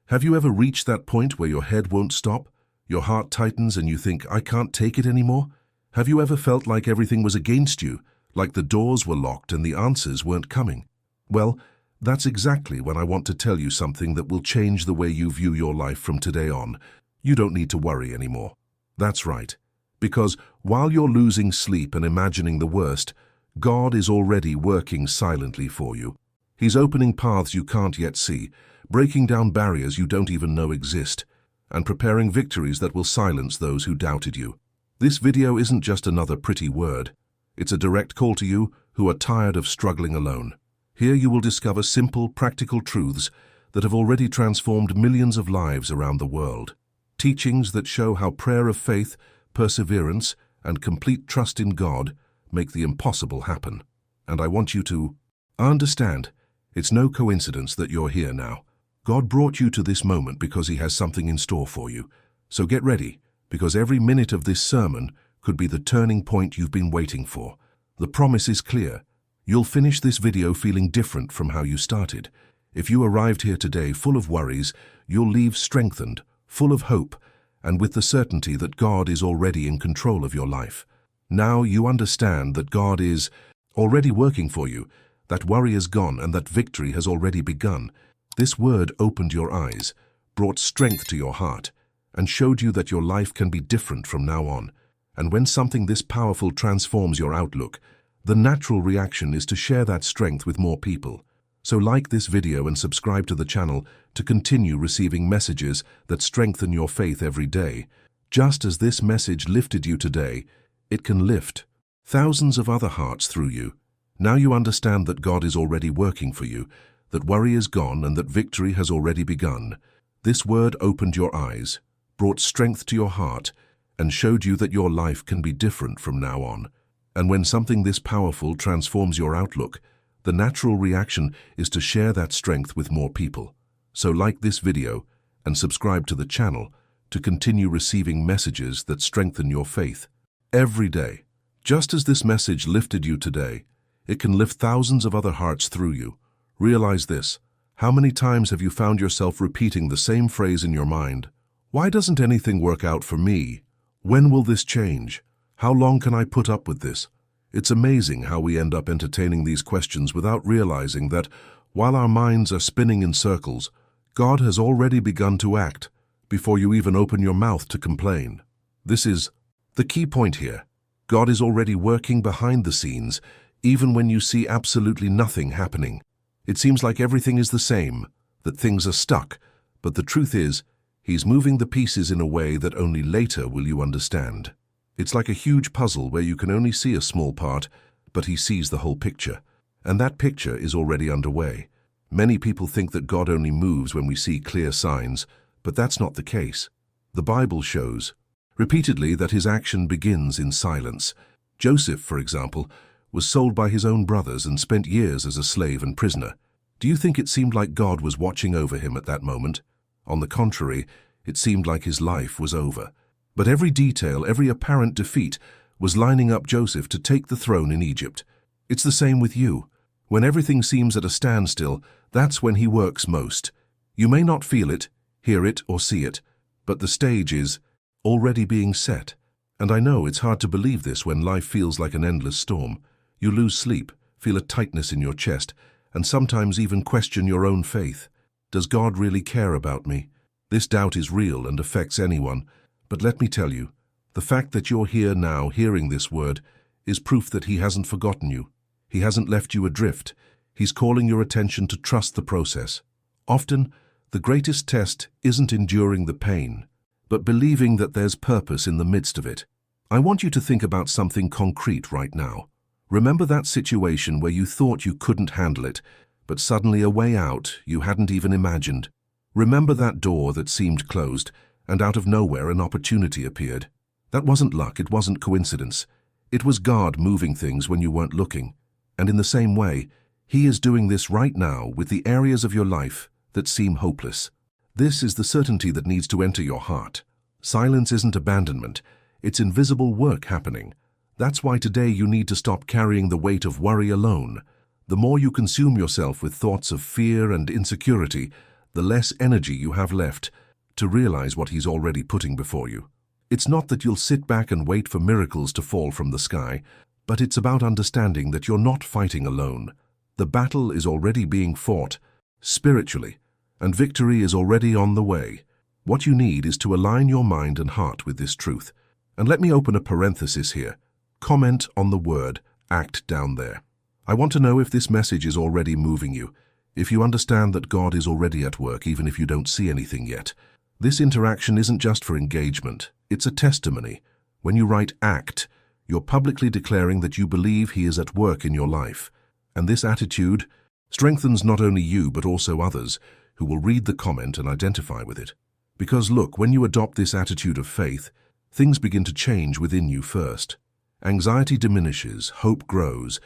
Have you ever reached that point where your head won't stop, your heart tightens and you think, I can't take it anymore? Have you ever felt like everything was against you, like the doors were locked and the answers weren't coming? Well, that's exactly when I want to tell you something that will change the way you view your life from today on. You don't need to worry anymore. That's right. Because while you're losing sleep and imagining the worst, God is already working silently for you. He's opening paths you can't yet see, breaking down barriers you don't even know exist, and preparing victories that will silence those who doubted you. This video isn't just another pretty word. It's a direct call to you who are tired of struggling alone. Here you will discover simple, practical truths that have already transformed millions of lives around the world. Teachings that show how prayer of faith, perseverance, and complete trust in God make the impossible happen. And I want you to understand, it's no coincidence that you're here now. God brought you to this moment because He has something in store for you. So get ready, because every minute of this sermon could be the turning point you've been waiting for. The promise is clear. You'll finish this video feeling different from how you started. If you arrived here today full of worries, you'll leave strengthened, full of hope, and with the certainty that God is already in control of your life. Now you understand that God is already working for you, that worry is gone and that victory has already begun. This word opened your eyes, brought strength to your heart, and showed you that your life can be different from now on. And when something this powerful transforms your outlook, the natural reaction is to share that strength with more people. So like this video and subscribe to the channel to continue receiving messages that strengthen your faith every day. Just as this message lifted you today, it can lift thousands of other hearts through you. Now you understand that God is already working for you, that worry is gone and that victory has already begun. This word opened your eyes, brought strength to your heart, and showed you that your life can be different from now on. And when something this powerful transforms your outlook, the natural reaction is to share that strength with more people. So like this video and subscribe to the channel to continue receiving messages that strengthen your faith every day. Just as this message lifted you today, it can lift thousands of other hearts through you. Realize this. How many times have you found yourself repeating the same phrase in your mind? Why doesn't anything work out for me? When will this change? How long can I put up with this? It's amazing how we end up entertaining these questions without realizing that, while our minds are spinning in circles, God has already begun to act before you even open your mouth to complain. This is the key point here. God is already working behind the scenes, even when you see absolutely nothing happening. It seems like everything is the same, that things are stuck, but the truth is, He's moving the pieces in a way that only later will you understand. It's like a huge puzzle where you can only see a small part, but He sees the whole picture. And that picture is already underway. Many people think that God only moves when we see clear signs, but that's not the case. The Bible shows repeatedly that His action begins in silence. Joseph, for example, was sold by his own brothers and spent years as a slave and prisoner. Do you think it seemed like God was watching over him at that moment? On the contrary, it seemed like his life was over. But every detail, every apparent defeat, was lining up Joseph to take the throne in Egypt. It's the same with you. When everything seems at a standstill, that's when He works most. You may not feel it, hear it, or see it, but the stage is already being set. And I know it's hard to believe this when life feels like an endless storm. You lose sleep, feel a tightness in your chest, and sometimes even question your own faith. Does God really care about me? This doubt is real and affects anyone. But let me tell you, the fact that you're here now hearing this word is proof that He hasn't forgotten you. He hasn't left you adrift. He's calling your attention to trust the process. Often, the greatest test isn't enduring the pain, but believing that there's purpose in the midst of it. I want you to think about something concrete right now. Remember that situation where you thought you couldn't handle it, but suddenly a way out you hadn't even imagined. Remember that door that seemed closed, and out of nowhere an opportunity appeared. That wasn't luck, it wasn't coincidence. It was God moving things when you weren't looking. And in the same way, He is doing this right now with the areas of your life that seem hopeless. This is the certainty that needs to enter your heart. Silence isn't abandonment, it's invisible work happening. That's why today you need to stop carrying the weight of worry alone. The more you consume yourself with thoughts of fear and insecurity, the less energy you have left to realize what He's already putting before you. It's not that you'll sit back and wait for miracles to fall from the sky, but it's about understanding that you're not fighting alone. The battle is already being fought spiritually, and victory is already on the way. What you need is to align your mind and heart with this truth. And let me open a parenthesis here. Comment on the word act down there. I want to know if this message is already moving you, if you understand that God is already at work even if you don't see anything yet. This interaction isn't just for engagement, it's a testimony. When you write act, you're publicly declaring that you believe He is at work in your life. And this attitude strengthens not only you but also others who will read the comment and identify with it. Because look, when you adopt this attitude of faith, things begin to change within you first. Anxiety diminishes, hope grows,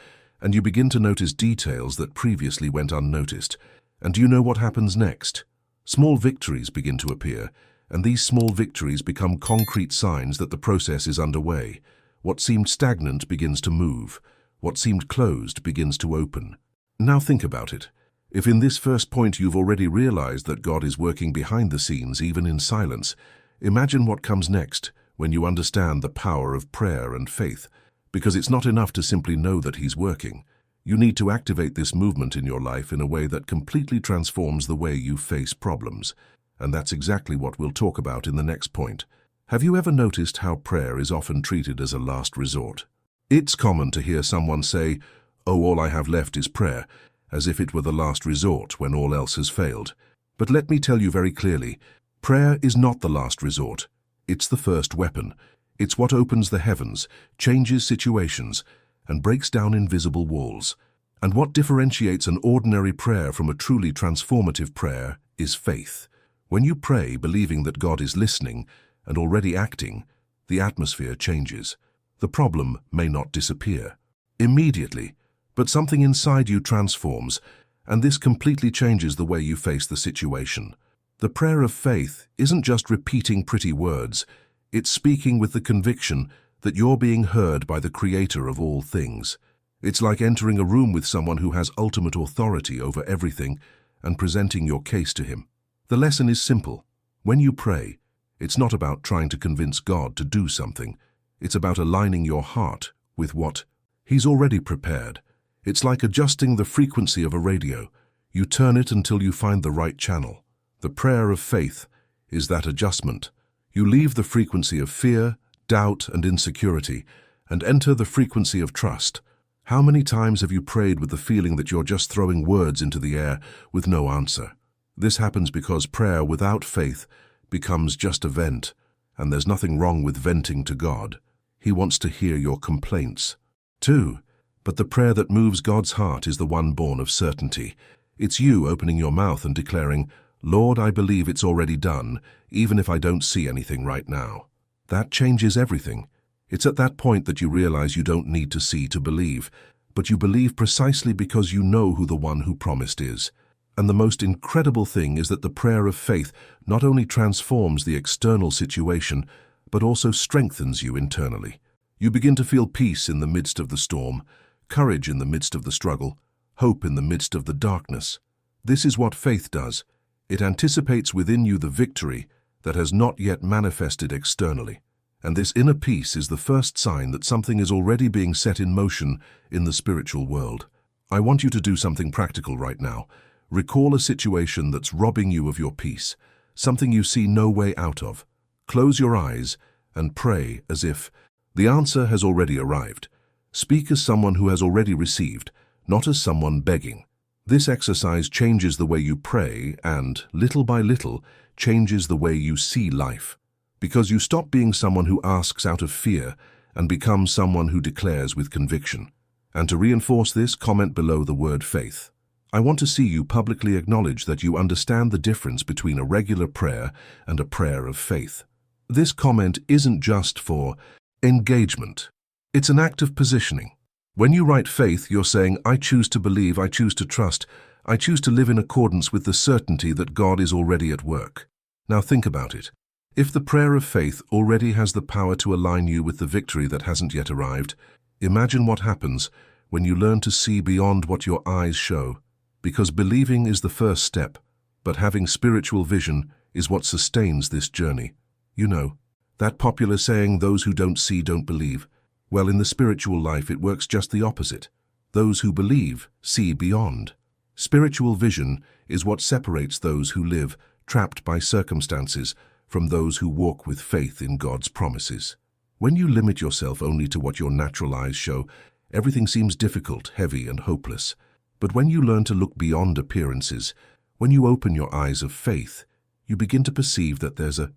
and you begin to notice details that previously went unnoticed. And do you know what happens next? Small victories begin to appear, and these small victories become concrete signs that the process is underway. What seemed stagnant begins to move. What seemed closed begins to open. Now think about it. If in this first point you've already realized that God is working behind the scenes, even in silence, imagine what comes next when you understand the power of prayer and faith. Because it's not enough to simply know that He's working. You need to activate this movement in your life in a way that completely transforms the way you face problems. And that's exactly what we'll talk about in the next point. Have you ever noticed how prayer is often treated as a last resort? It's common to hear someone say, "Oh, all I have left is prayer," as if it were the last resort when all else has failed. But let me tell you very clearly, prayer is not the last resort. It's the first weapon. It's what opens the heavens, changes situations, and breaks down invisible walls. And what differentiates an ordinary prayer from a truly transformative prayer is faith. When you pray believing that God is listening and already acting, the atmosphere changes. The problem may not disappear immediately, but something inside you transforms, and this completely changes the way you face the situation. The prayer of faith isn't just repeating pretty words, it's speaking with the conviction that you're being heard by the Creator of all things. It's like entering a room with someone who has ultimate authority over everything and presenting your case to Him. The lesson is simple. When you pray, it's not about trying to convince God to do something. It's about aligning your heart with what He's already prepared. It's like adjusting the frequency of a radio. You turn it until you find the right channel. The prayer of faith is that adjustment. You leave the frequency of fear, doubt, and insecurity, and enter the frequency of trust. How many times have you prayed with the feeling that you're just throwing words into the air with no answer? This happens because prayer without faith becomes just a vent, and there's nothing wrong with venting to God. He wants to hear your complaints, too. But the prayer that moves God's heart is the one born of certainty. It's you opening your mouth and declaring, "Lord, I believe it's already done, even if I don't see anything right now." That changes everything. It's at that point that you realize you don't need to see to believe, but you believe precisely because you know who the one who promised is. And the most incredible thing is that the prayer of faith not only transforms the external situation, but also strengthens you internally. You begin to feel peace in the midst of the storm, courage in the midst of the struggle, hope in the midst of the darkness. This is what faith does. It anticipates within you the victory that has not yet manifested externally. And this inner peace is the first sign that something is already being set in motion in the spiritual world. I want you to do something practical right now. Recall a situation that's robbing you of your peace, something you see no way out of. Close your eyes and pray as if the answer has already arrived. Speak as someone who has already received, not as someone begging. This exercise changes the way you pray and, little by little, changes the way you see life. Because you stop being someone who asks out of fear and become someone who declares with conviction. And to reinforce this, comment below the word faith. I want to see you publicly acknowledge that you understand the difference between a regular prayer and a prayer of faith. This comment isn't just for engagement. It's an act of positioning. When you write faith, you're saying, "I choose to believe, I choose to trust, I choose to live in accordance with the certainty that God is already at work." Now think about it. If the prayer of faith already has the power to align you with the victory that hasn't yet arrived, imagine what happens when you learn to see beyond what your eyes show. Because believing is the first step. But having spiritual vision is what sustains this journey. You know, that popular saying, those who don't see don't believe. Well, in the spiritual life it works just the opposite. Those who believe see beyond. Spiritual vision is what separates those who live trapped by circumstances from those who walk with faith in God's promises. When you limit yourself only to what your natural eyes show, everything seems difficult, heavy, and hopeless. But when you learn to look beyond appearances, when you open your eyes of faith, you begin to perceive that there's a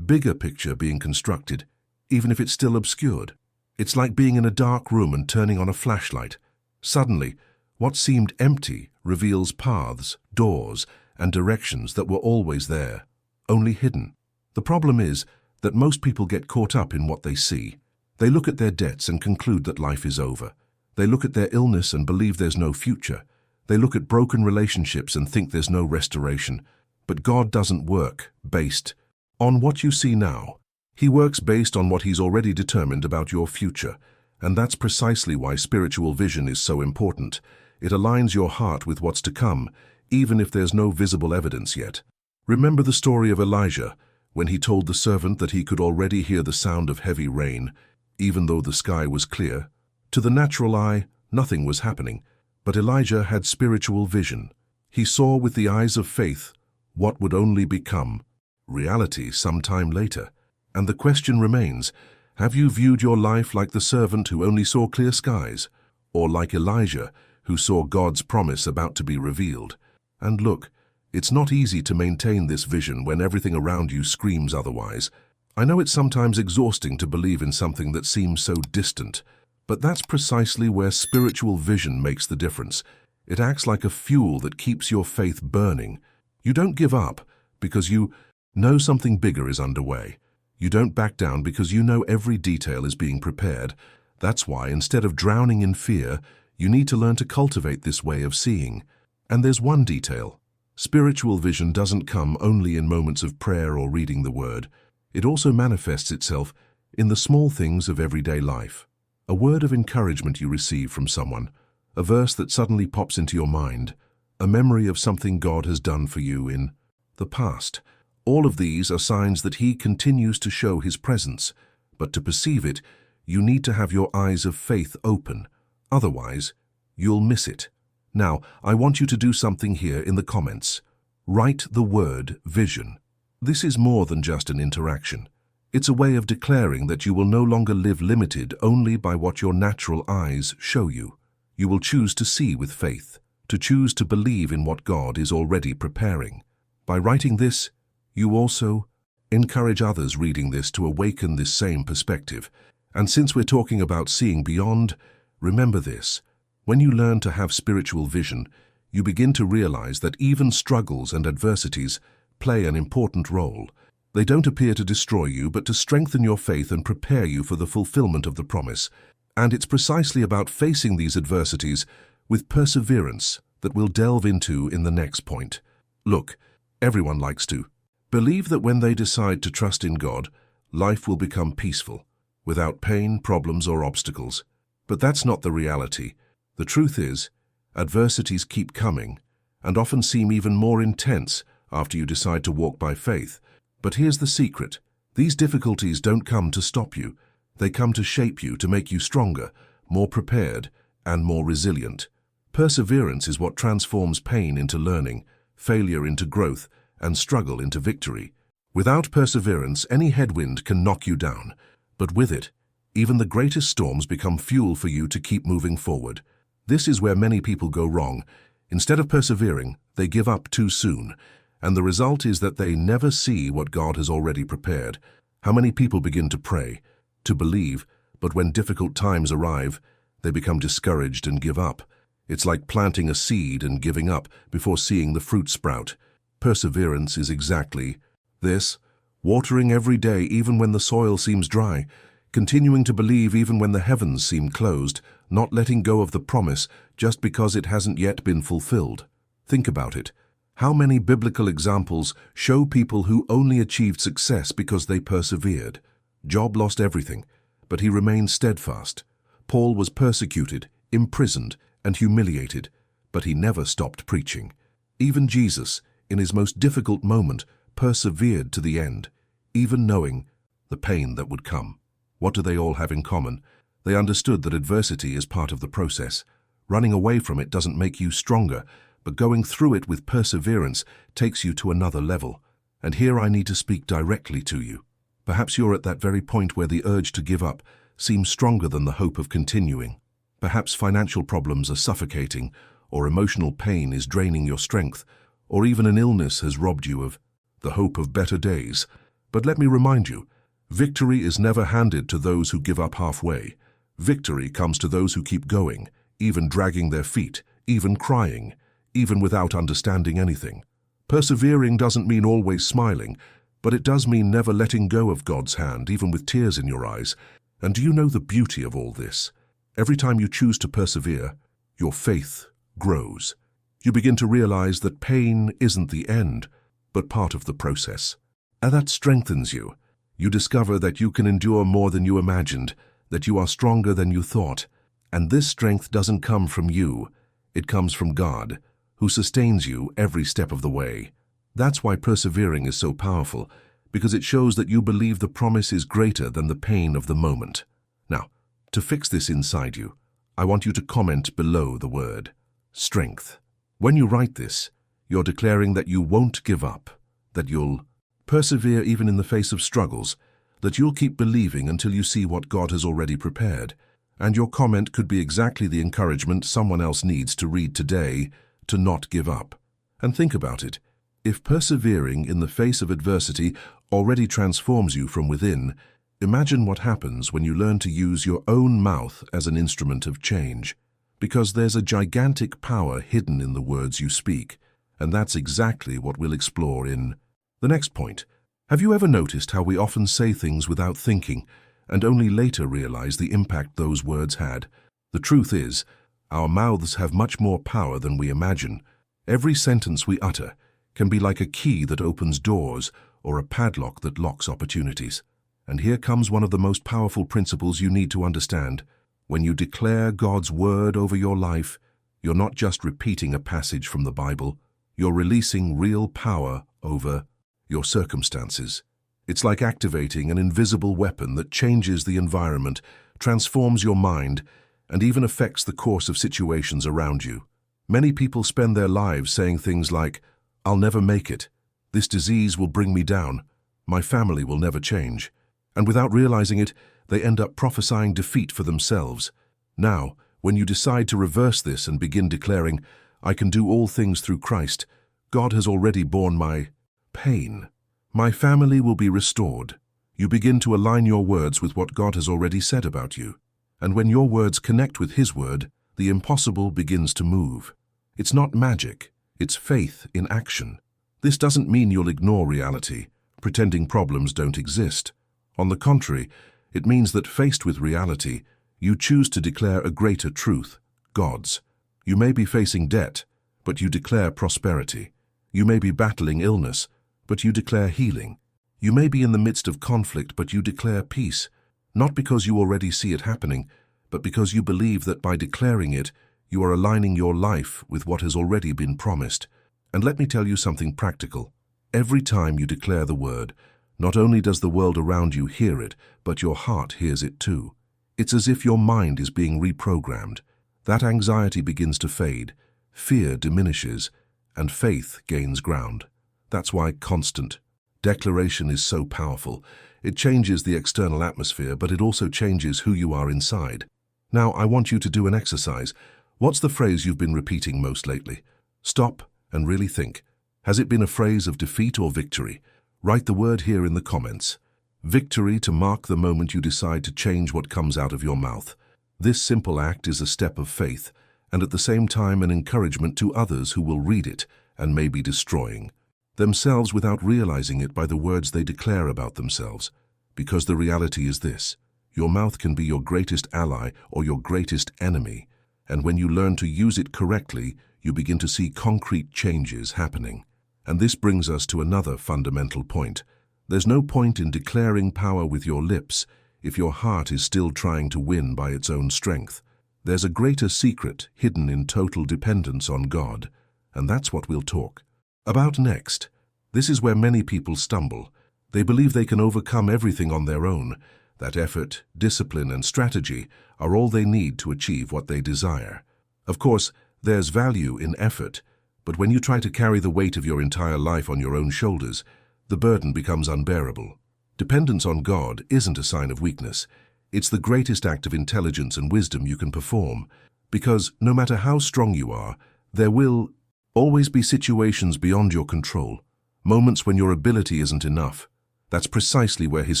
bigger picture being constructed, even if it's still obscured. It's like being in a dark room and turning on a flashlight. Suddenly, what seemed empty reveals paths, doors, and directions that were always there, only hidden. The problem is that most people get caught up in what they see. They look at their debts and conclude that life is over. They look at their illness and believe there's no future. They look at broken relationships and think there's no restoration. But God doesn't work based on what you see now. He works based on what He's already determined about your future. And that's precisely why spiritual vision is so important. It aligns your heart with what's to come, even if there's no visible evidence yet. Remember the story of Elijah, when he told the servant that he could already hear the sound of heavy rain, even though the sky was clear. To the natural eye, nothing was happening, but Elijah had spiritual vision. He saw with the eyes of faith what would only become reality sometime later. And the question remains, have you viewed your life like the servant who only saw clear skies, or like Elijah, who saw God's promise about to be revealed? And look, it's not easy to maintain this vision when everything around you screams otherwise. I know it's sometimes exhausting to believe in something that seems so distant, but that's precisely where spiritual vision makes the difference. It acts like a fuel that keeps your faith burning. You don't give up because you know something bigger is underway. You don't back down because you know every detail is being prepared. That's why, instead of drowning in fear, you need to learn to cultivate this way of seeing. And there's one detail. Spiritual vision doesn't come only in moments of prayer or reading the Word. It also manifests itself in the small things of everyday life. A word of encouragement you receive from someone, a verse that suddenly pops into your mind, a memory of something God has done for you in the past. All of these are signs that He continues to show His presence, but to perceive it, you need to have your eyes of faith open. Otherwise, you'll miss it. Now, I want you to do something here in the comments. Write the word vision. This is more than just an interaction. It's a way of declaring that you will no longer live limited only by what your natural eyes show you. You will choose to see with faith, to choose to believe in what God is already preparing. By writing this, you also encourage others reading this to awaken this same perspective. And since we're talking about seeing beyond, remember this. When you learn to have spiritual vision, you begin to realize that even struggles and adversities play an important role. They don't appear to destroy you, but to strengthen your faith and prepare you for the fulfillment of the promise. And it's precisely about facing these adversities with perseverance that we'll delve into in the next point. Look, everyone likes to believe that when they decide to trust in God, life will become peaceful, without pain, problems, or obstacles. But that's not the reality. The truth is, adversities keep coming, and often seem even more intense after you decide to walk by faith. But here's the secret. These difficulties don't come to stop you. They come to shape you, to make you stronger, more prepared, and more resilient. Perseverance is what transforms pain into learning, failure into growth, and struggle into victory. Without perseverance, any headwind can knock you down. But with it, even the greatest storms become fuel for you to keep moving forward. This is where many people go wrong. Instead of persevering, they give up too soon. And the result is that they never see what God has already prepared. How many people begin to pray, to believe, but when difficult times arrive, they become discouraged and give up. It's like planting a seed and giving up before seeing the fruit sprout. Perseverance is exactly this: watering every day even when the soil seems dry, continuing to believe even when the heavens seem closed, not letting go of the promise just because it hasn't yet been fulfilled. Think about it. How many biblical examples show people who only achieved success because they persevered? Job lost everything, but he remained steadfast. Paul was persecuted, imprisoned, and humiliated, but he never stopped preaching. Even Jesus, in his most difficult moment, persevered to the end, even knowing the pain that would come. What do they all have in common? They understood that adversity is part of the process. Running away from it doesn't make you stronger, but going through it with perseverance takes you to another level. And here I need to speak directly to you. Perhaps you're at that very point where the urge to give up seems stronger than the hope of continuing. Perhaps financial problems are suffocating, or emotional pain is draining your strength, or even an illness has robbed you of the hope of better days. But let me remind you, victory is never handed to those who give up halfway. Victory comes to those who keep going, even dragging their feet, even crying, even without understanding anything. Persevering doesn't mean always smiling, but it does mean never letting go of God's hand, even with tears in your eyes. And do you know the beauty of all this? Every time you choose to persevere, your faith grows. You begin to realize that pain isn't the end, but part of the process. And that strengthens you. You discover that you can endure more than you imagined, that you are stronger than you thought. And this strength doesn't come from you. It comes from God, who sustains you every step of the way. That's why persevering is so powerful, because it shows that you believe the promise is greater than the pain of the moment. Now, to fix this inside you, I want you to comment below the word strength. When you write this, you're declaring that you won't give up, that you'll persevere even in the face of struggles, that you'll keep believing until you see what God has already prepared. And your comment could be exactly the encouragement someone else needs to read today, to not give up. And think about it. If persevering in the face of adversity already transforms you from within, imagine what happens when you learn to use your own mouth as an instrument of change. Because there's a gigantic power hidden in the words you speak, and that's exactly what we'll explore in the next point. Have you ever noticed how we often say things without thinking, and only later realize the impact those words had? The truth is, our mouths have much more power than we imagine. Every sentence we utter can be like a key that opens doors or a padlock that locks opportunities. And here comes one of the most powerful principles you need to understand. When you declare God's word over your life, you're not just repeating a passage from the Bible, you're releasing real power over your circumstances. It's like activating an invisible weapon that changes the environment, transforms your mind, and even affects the course of situations around you. Many people spend their lives saying things like, "I'll never make it. This disease will bring me down. My family will never change." And without realizing it, they end up prophesying defeat for themselves. Now, when you decide to reverse this and begin declaring, "I can do all things through Christ. God has already borne my pain. My family will be restored." You begin to align your words with what God has already said about you. And when your words connect with His word, the impossible begins to move. It's not magic, it's faith in action. This doesn't mean you'll ignore reality, pretending problems don't exist. On the contrary, it means that faced with reality, you choose to declare a greater truth, God's. You may be facing debt, but you declare prosperity. You may be battling illness, but you declare healing. You may be in the midst of conflict, but you declare peace. Not because you already see it happening, but because you believe that by declaring it, you are aligning your life with what has already been promised. And let me tell you something practical. Every time you declare the word, not only does the world around you hear it, but your heart hears it too. It's as if your mind is being reprogrammed. That anxiety begins to fade, fear diminishes, and faith gains ground. That's why constant declaration is so powerful. It changes the external atmosphere, but it also changes who you are inside. Now, I want you to do an exercise. What's the phrase you've been repeating most lately? Stop and really think. Has it been a phrase of defeat or victory? Write the word here in the comments. Victory, to mark the moment you decide to change what comes out of your mouth. This simple act is a step of faith, and at the same time an encouragement to others who will read it and may be destroying themselves without realizing it by the words they declare about themselves. Because the reality is this: your mouth can be your greatest ally or your greatest enemy, and when you learn to use it correctly, you begin to see concrete changes happening. And this brings us to another fundamental point. There's no point in declaring power with your lips if your heart is still trying to win by its own strength. There's a greater secret hidden in total dependence on God, and that's what we'll talk About next. This is where many people stumble. They believe they can overcome everything on their own, that effort, discipline, and strategy are all they need to achieve what they desire. Of course, there's value in effort, but when you try to carry the weight of your entire life on your own shoulders, the burden becomes unbearable. Dependence on God isn't a sign of weakness. It's the greatest act of intelligence and wisdom you can perform, because no matter how strong you are, there will always be situations beyond your control, moments when your ability isn't enough. That's precisely where His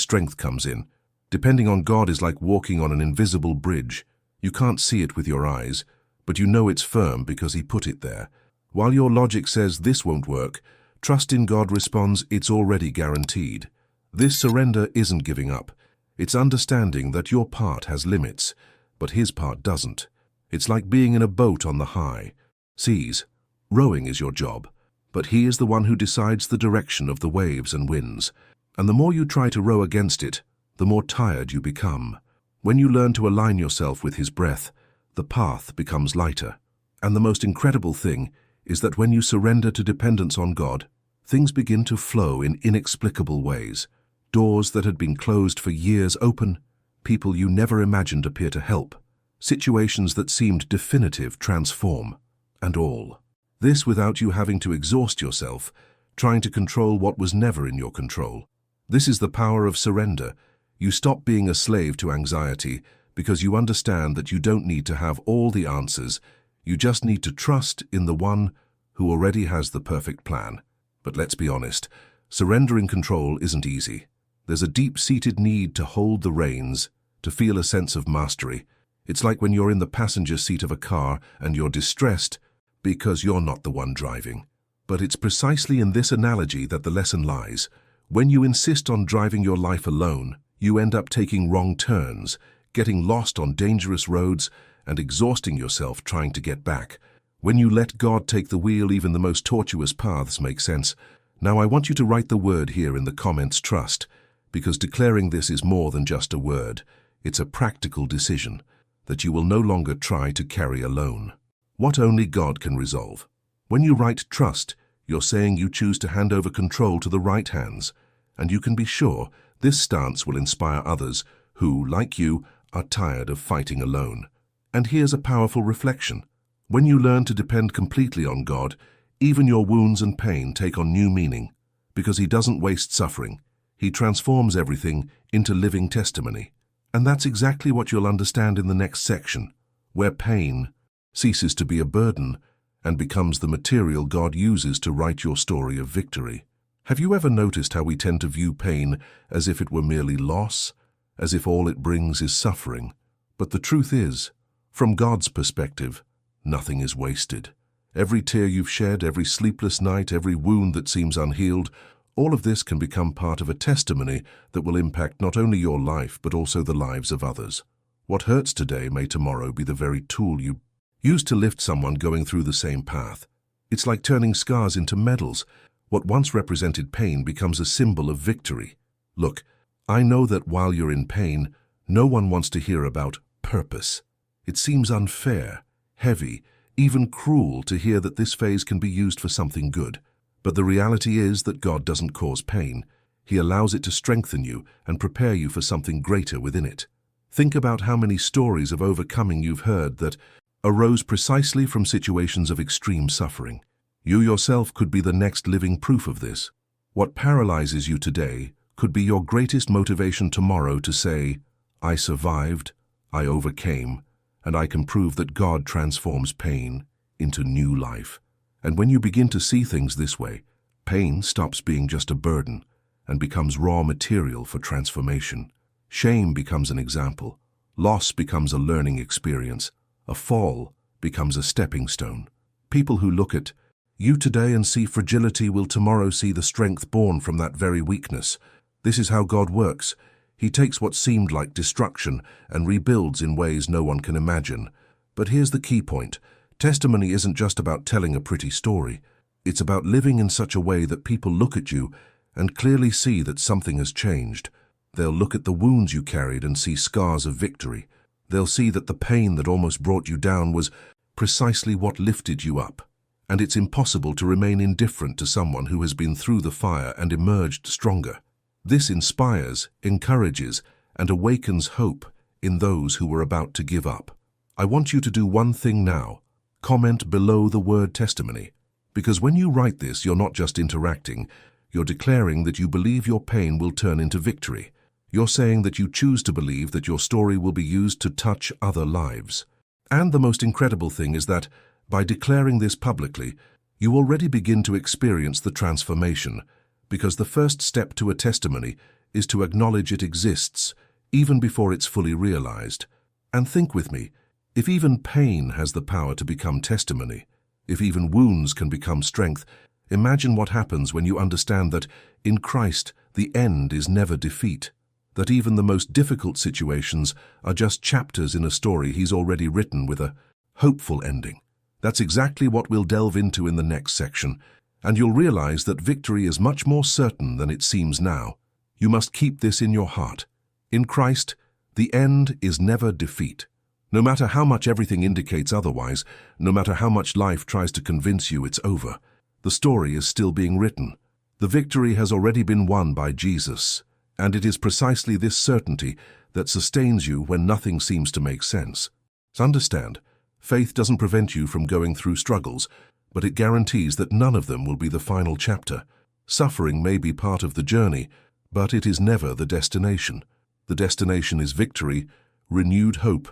strength comes in. Depending on God is like walking on an invisible bridge. You can't see it with your eyes, but you know it's firm because He put it there. While your logic says this won't work, trust in God responds, it's already guaranteed. This surrender isn't giving up. It's understanding that your part has limits, but His part doesn't. It's like being in a boat on the high seas. Rowing is your job, but He is the one who decides the direction of the waves and winds. And the more you try to row against it, the more tired you become. When you learn to align yourself with His breath, the path becomes lighter. And the most incredible thing is that when you surrender to dependence on God, things begin to flow in inexplicable ways. Doors that had been closed for years open, people you never imagined appear to help, situations that seemed definitive transform, and all. This without you having to exhaust yourself, trying to control what was never in your control. This is the power of surrender. You stop being a slave to anxiety because you understand that you don't need to have all the answers. You just need to trust in the one who already has the perfect plan. But let's be honest, surrendering control isn't easy. There's a deep-seated need to hold the reins, to feel a sense of mastery. It's like when you're in the passenger seat of a car and you're distressed because you're not the one driving. But it's precisely in this analogy that the lesson lies. When you insist on driving your life alone, you end up taking wrong turns, getting lost on dangerous roads, and exhausting yourself trying to get back. When you let God take the wheel, even the most tortuous paths make sense. Now I want you to write the word here in the comments, trust, because declaring this is more than just a word. It's a practical decision that you will no longer try to carry alone. What only God can resolve. When you write trust, you're saying you choose to hand over control to the right hands, and you can be sure this stance will inspire others who, like you, are tired of fighting alone. And here's a powerful reflection. When you learn to depend completely on God, even your wounds and pain take on new meaning, because He doesn't waste suffering. He transforms everything into living testimony. And that's exactly what you'll understand in the next section, where pain ceases to be a burden and becomes the material God uses to write your story of victory. Have you ever noticed how we tend to view pain as if it were merely loss, as if all it brings is suffering? But the truth is, from God's perspective, nothing is wasted. Every tear you've shed, every sleepless night, every wound that seems unhealed, all of this can become part of a testimony that will impact not only your life but also the lives of others. What hurts today may tomorrow be the very tool you use to lift someone going through the same path. It's like turning scars into medals. What once represented pain becomes a symbol of victory. Look, I know that while you're in pain, no one wants to hear about purpose. It seems unfair, heavy, even cruel to hear that this phase can be used for something good. But the reality is that God doesn't cause pain. He allows it to strengthen you and prepare you for something greater within it. Think about how many stories of overcoming you've heard that arose precisely from situations of extreme suffering. You yourself could be the next living proof of this. What paralyzes you today could be your greatest motivation tomorrow to say, I survived, I overcame, and I can prove that God transforms pain into new life. And when you begin to see things this way, pain stops being just a burden and becomes raw material for transformation. Shame becomes an example. Loss becomes a learning experience. A fall becomes a stepping stone. People who look at you today and see fragility will tomorrow see the strength born from that very weakness. This is how God works. He takes what seemed like destruction and rebuilds in ways no one can imagine. But here's the key point. Testimony isn't just about telling a pretty story. It's about living in such a way that people look at you and clearly see that something has changed. They'll look at the wounds you carried and see scars of victory. They'll see that the pain that almost brought you down was precisely what lifted you up. and it's impossible to remain indifferent to someone who has been through the fire and emerged stronger. This inspires, encourages, and awakens hope in those who were about to give up. I want you to do one thing now. Comment below the word testimony. Because when you write this, you're not just interacting, you're declaring that you believe your pain will turn into victory. You're saying that you choose to believe that your story will be used to touch other lives. And the most incredible thing is that, by declaring this publicly, you already begin to experience the transformation, because the first step to a testimony is to acknowledge it exists, even before it's fully realized. And think with me, if even pain has the power to become testimony, if even wounds can become strength, imagine what happens when you understand that, in Christ, the end is never defeat, that even the most difficult situations are just chapters in a story He's already written with a hopeful ending. That's exactly what we'll delve into in the next section, and you'll realize that victory is much more certain than it seems now. You must keep this in your heart. In Christ, the end is never defeat. No matter how much everything indicates otherwise, no matter how much life tries to convince you it's over, the story is still being written. The victory has already been won by Jesus, and it is precisely this certainty that sustains you when nothing seems to make sense. So understand, faith doesn't prevent you from going through struggles, but it guarantees that none of them will be the final chapter. Suffering may be part of the journey, but it is never the destination. The destination is victory, renewed hope,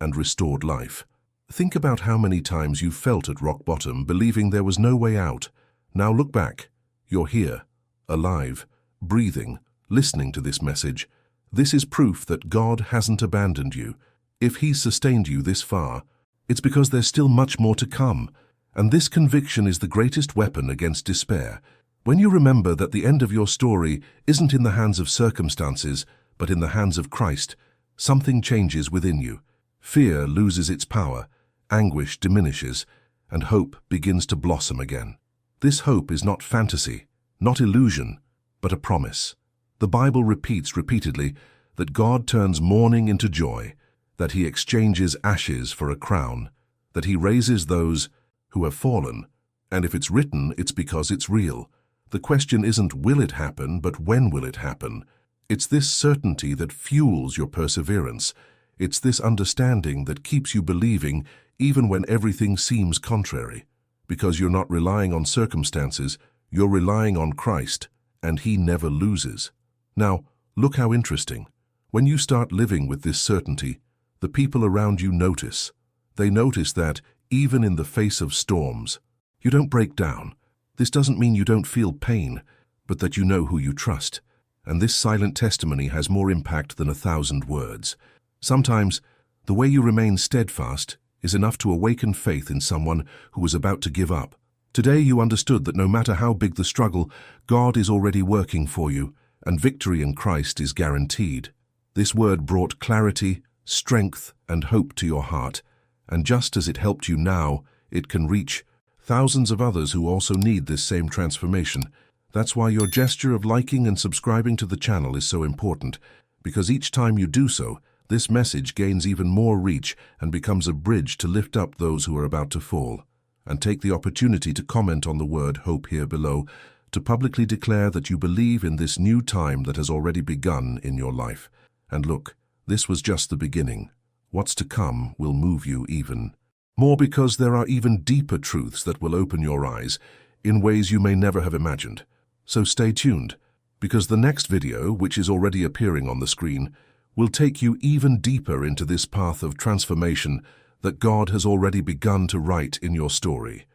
and restored life. Think about how many times you felt at rock bottom, believing there was no way out. Now look back. You're here, alive, breathing, listening to this message. This is proof that God hasn't abandoned you. If He's sustained you this far, it's because there's still much more to come. And this conviction is the greatest weapon against despair. When you remember that the end of your story isn't in the hands of circumstances, but in the hands of Christ, something changes within you. Fear loses its power, anguish diminishes, and hope begins to blossom again. This hope is not fantasy, not illusion, but a promise. The Bible repeats repeatedly that God turns mourning into joy, that He exchanges ashes for a crown, that He raises those who have fallen, and if it's written, it's because it's real. The question isn't will it happen, but when will it happen? It's this certainty that fuels your perseverance. It's this understanding that keeps you believing even when everything seems contrary. Because you're not relying on circumstances, you're relying on Christ, and He never loses. Now, look how interesting. When you start living with this certainty, the people around you notice. They notice that, even in the face of storms, you don't break down. This doesn't mean you don't feel pain, but that you know who you trust. And this silent testimony has more impact than 1,000 words. Sometimes, the way you remain steadfast is enough to awaken faith in someone who was about to give up. Today you understood that no matter how big the struggle, God is already working for you, and victory in Christ is guaranteed. This word brought clarity, strength, and hope to your heart, and just as it helped you now, it can reach thousands of others who also need this same transformation. That's why your gesture of liking and subscribing to the channel is so important, because each time you do so, this message gains even more reach and becomes a bridge to lift up those who are about to fall. And take the opportunity to comment on the word hope here below, to publicly declare that you believe in this new time that has already begun in your life. And look, this was just the beginning. What's to come will move you even more, because there are even deeper truths that will open your eyes in ways you may never have imagined. So stay tuned, because the next video, which is already appearing on the screen, will take you even deeper into this path of transformation that God has already begun to write in your story.